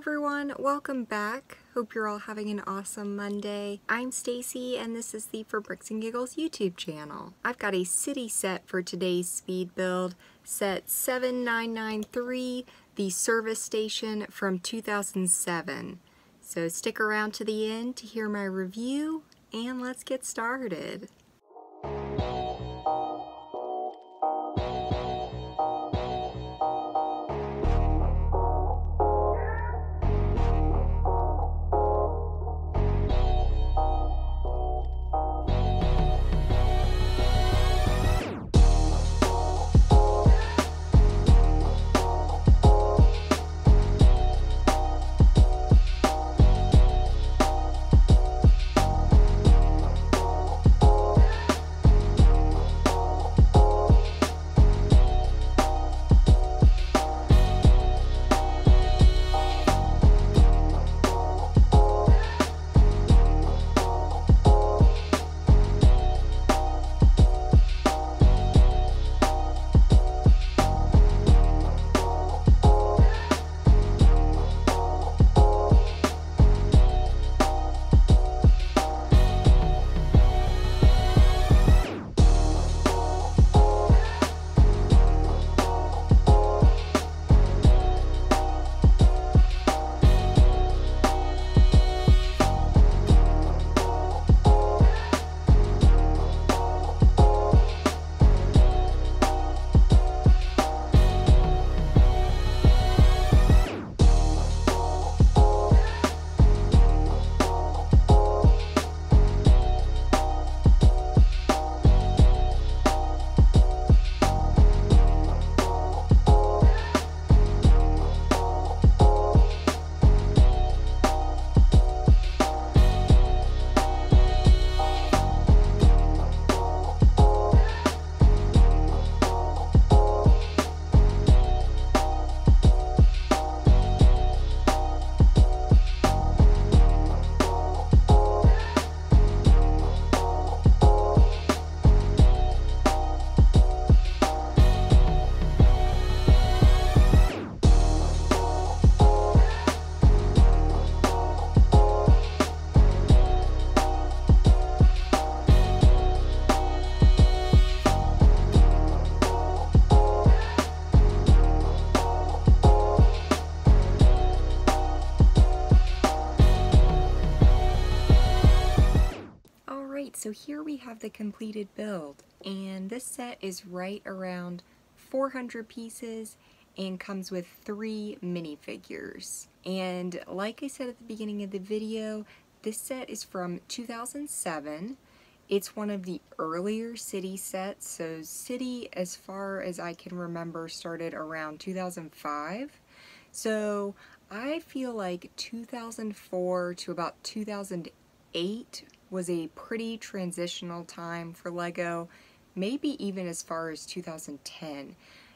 everyone, welcome back. Hope you're all having an awesome Monday. I'm Stacy and this is the For Bricks and Giggles YouTube channel. I've got a city set for today's speed build, set 7993, the service station from 2007. So stick around to the end to hear my review and let's get started. So here we have the completed build, and this set is right around 400 pieces and comes with 3 minifigures. And like I said at the beginning of the video, this set is from 2007. It's one of the earlier City sets, so City, as far as I can remember, started around 2005. So I feel like 2004 to about 2008 was a pretty transitional time for LEGO, maybe even as far as 2010.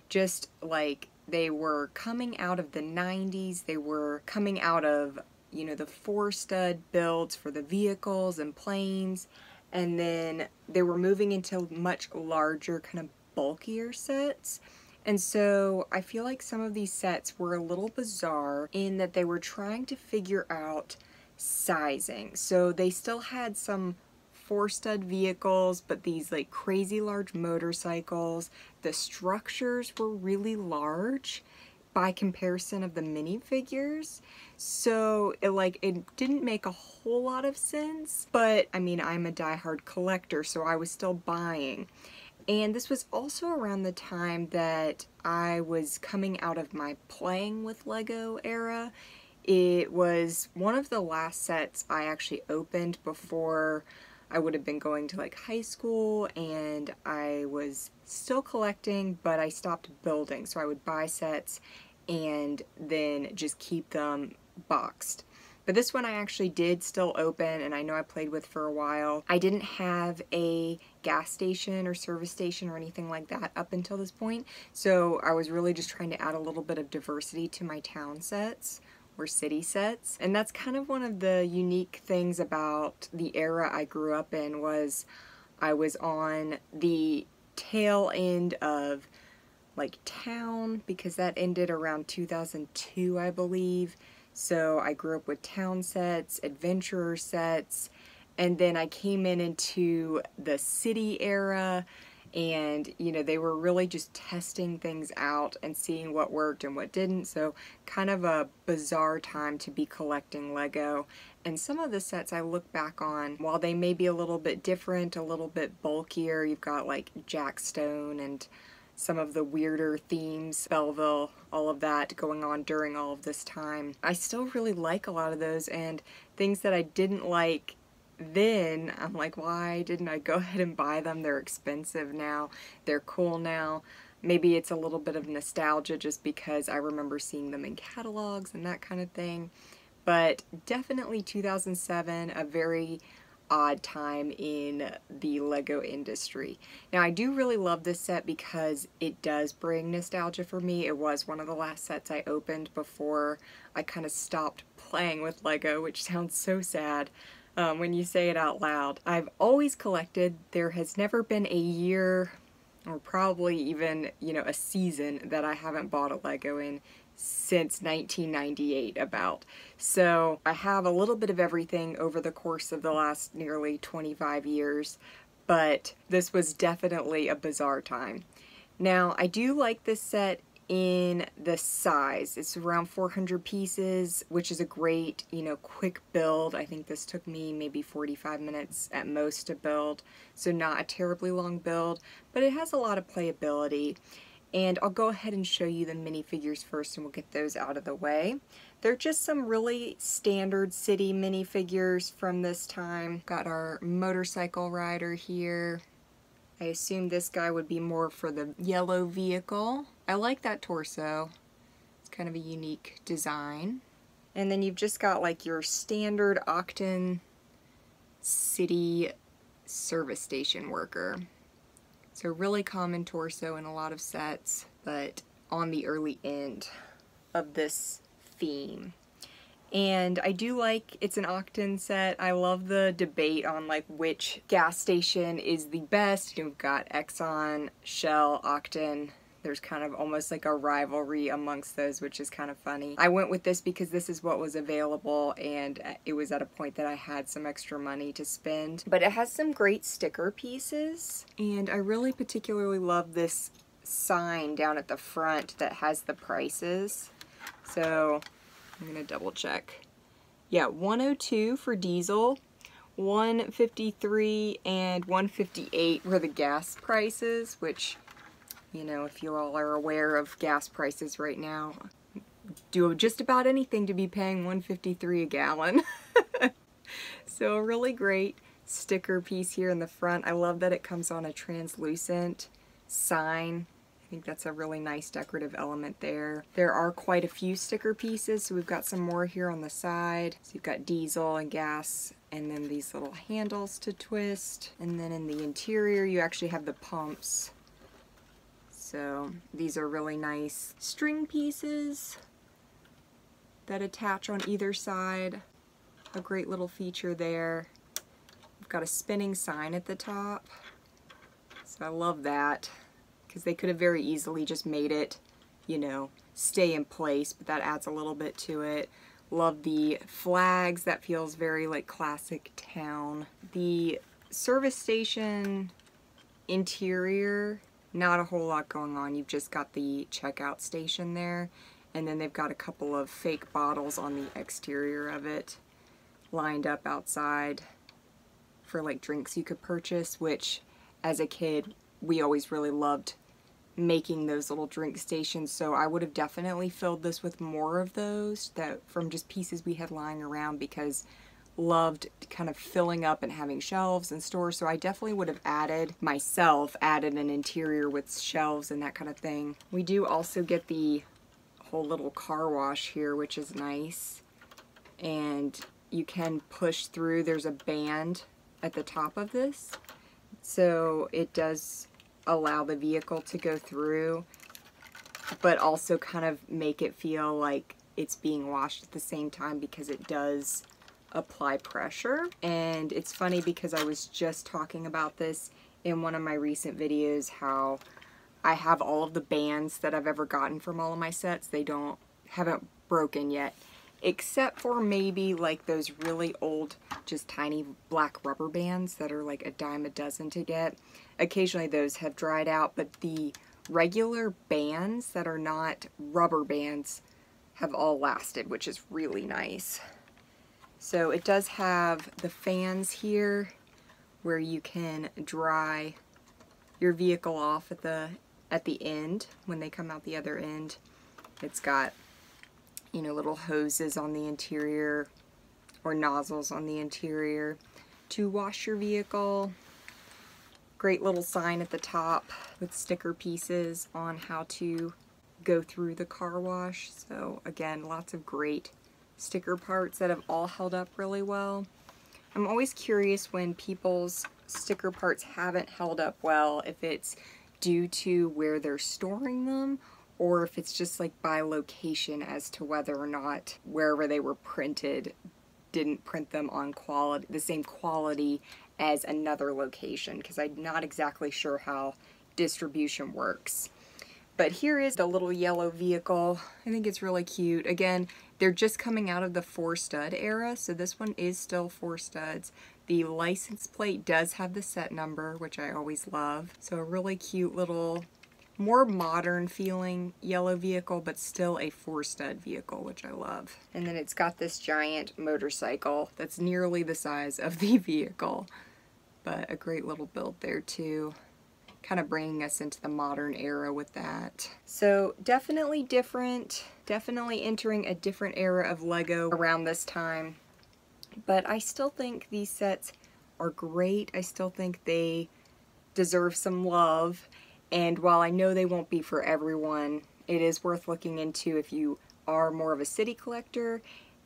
Just like they were coming out of the 90s, they were coming out of, you know, the 4-stud builds for the vehicles and planes, and then they were moving into much larger, kind of bulkier sets. And so I feel like some of these sets were a little bizarre in that they were trying to figure out sizing. So they still had some 4-stud vehicles, but these like crazy large motorcycles. The structures were really large by comparison of the minifigures. So it didn't make a whole lot of sense, but I mean, I'm a diehard collector, so I was still buying. And this was also around the time that I was coming out of my playing with LEGO era. It was one of the last sets I actually opened before I would have been going to like high school, and I was still collecting, but I stopped building. So I would buy sets and then just keep them boxed. But this one I actually did still open, and I know I played with for a while. I didn't have a gas station or service station or anything like that up until this point, so I was really just trying to add a little bit of diversity to my town sets or city sets. And that's kind of one of the unique things about the era I grew up in, was I was on the tail end of like town, because that ended around 2002, I believe. So I grew up with town sets, adventurer sets, and then I came into the city era, and you know, they were really just testing things out and seeing what worked and what didn't. So kind of a bizarre time to be collecting Lego. And some of the sets I look back on, while they may be a little bit different, a little bit bulkier, you've got like Jack Stone and some of the weirder themes, Belleville, all of that going on during all of this time. I still really like a lot of those, and things that I didn't like then, I'm like, why didn't I go ahead and buy them? They're expensive now. They're cool now. Maybe it's a little bit of nostalgia just because I remember seeing them in catalogs and that kind of thing. But definitely 2007, a very odd time in the Lego industry. Now I do really love this set because it does bring nostalgia for me. It was one of the last sets I opened before I kind of stopped playing with Lego, which sounds so sad when you say it out loud. I've always collected. There has never been a year, or probably even, you know, a season that I haven't bought a Lego in since 1998 about. So I have a little bit of everything over the course of the last nearly 25 years, but this was definitely a bizarre time. Now I do like this set in the size. It's around 400 pieces, which is a great, you know, quick build. I think this took me maybe 45 minutes at most to build, so not a terribly long build, but it has a lot of playability. And I'll go ahead and show you the minifigures first, and we'll get those out of the way. They're just some really standard city minifigures from this time. Got our motorcycle rider here. I assume this guy would be more for the yellow vehicle. I like that torso. It's kind of a unique design. And then you've just got like your standard Octon city service station worker. So really common torso in a lot of sets, but on the early end of this theme. And I do like it's an Octon set. I love the debate on like which gas station is the best. You've got Exxon, Shell, Octon. There's kind of almost like a rivalry amongst those, which is kind of funny. I went with this because this is what was available, and it was at a point that I had some extra money to spend. But it has some great sticker pieces, and I really particularly love this sign down at the front that has the prices. So I'm gonna double check. Yeah, 102 for diesel, 153 and 158 were the gas prices, which, you know, if you all are aware of gas prices right now, do just about anything to be paying $1.53 a gallon. So a really great sticker piece here in the front. I love that it comes on a translucent sign. I think that's a really nice decorative element there. There are quite a few sticker pieces, so we've got some more here on the side. So you've got diesel and gas, and then these little handles to twist. And then in the interior, you actually have the pumps. So these are really nice string pieces that attach on either side. A great little feature there. We've got a spinning sign at the top. So I love that, because they could have very easily just made it, you know, stay in place, but that adds a little bit to it. Love the flags. That feels very like classic town. The service station interior, not a whole lot going on. You've just got the checkout station there, and then they've got a couple of fake bottles on the exterior of it lined up outside for like drinks you could purchase, which as a kid we always really loved making those little drink stations, so I would have definitely filled this with more of those that from just pieces we had lying around, because loved kind of filling up and having shelves and stores. So I definitely would have added an interior with shelves and that kind of thing. We do also get the whole little car wash here, which is nice, and you can push through. There's a band at the top of this, so it does allow the vehicle to go through, but also kind of make it feel like it's being washed at the same time, because it does apply pressure. And it's funny because I was just talking about this in one of my recent videos, how I have all of the bands that I've ever gotten from all of my sets. They haven't broken yet. except for maybe like those really old, just tiny black rubber bands that are like a dime a dozen to get. Occasionally those have dried out, but the regular bands that are not rubber bands have all lasted, which is really nice. So it does have the fans here where you can dry your vehicle off at the end when they come out the other end. It's got, you know, little hoses on the interior or nozzles on the interior to wash your vehicle. Great little sign at the top with sticker pieces on how to go through the car wash. So again, lots of great sticker parts that have all held up really well. I'm always curious when people's sticker parts haven't held up well, if it's due to where they're storing them or if it's just like by location as to whether or not wherever they were printed didn't print them on the same quality as another location, because I'm not exactly sure how distribution works. But here is the little yellow vehicle. I think it's really cute. Again, they're just coming out of the 4-stud era, so this one is still 4 studs. The license plate does have the set number, which I always love. So a really cute little, more modern feeling yellow vehicle, but still a 4-stud vehicle, which I love. And then it's got this giant motorcycle that's nearly the size of the vehicle, but a great little build there too. Kind of bringing us into the modern era with that. So definitely different, definitely entering a different era of Lego around this time. But I still think these sets are great. I still think they deserve some love. And while I know they won't be for everyone, it is worth looking into if you are more of a city collector.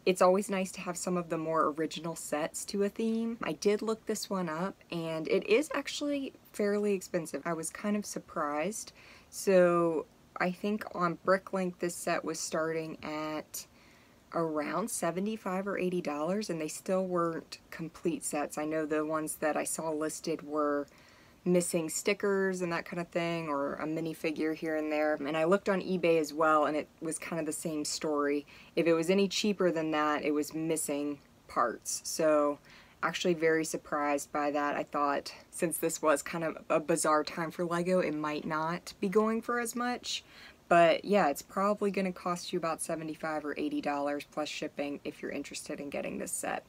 It's always nice to have some of the more original sets to a theme. I did look this one up and it is actually fairly expensive. I was kind of surprised. So I think on BrickLink this set was starting at around $75 or $80 and they still weren't complete sets. I know the ones that I saw listed were missing stickers and that kind of thing, or a minifigure here and there. And I looked on eBay as well and it was kind of the same story. If it was any cheaper than that, it was missing parts. So actually very surprised by that. I thought since this was kind of a bizarre time for Lego, it might not be going for as much. But yeah, it's probably going to cost you about $75 or $80 plus shipping if you're interested in getting this set.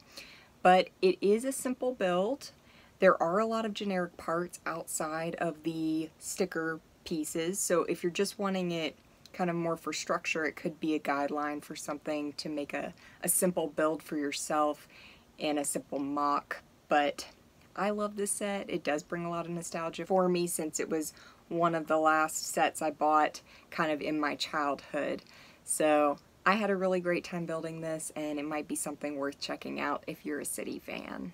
But it is a simple build. There are a lot of generic parts outside of the sticker pieces, so if you're just wanting it kind of more for structure, it could be a guideline for something to make a simple build for yourself and a simple mock. But I love this set. It does bring a lot of nostalgia for me since it was one of the last sets I bought kind of in my childhood. So I had a really great time building this, and it might be something worth checking out if you're a city fan.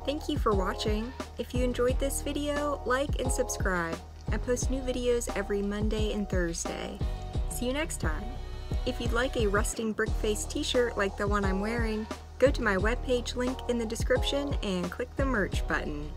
Thank you for watching. If you enjoyed this video, like and subscribe. I post new videos every Monday and Thursday. See you next time. If you'd like a rusting brick face t-shirt like the one I'm wearing, go to my webpage link in the description and click the merch button.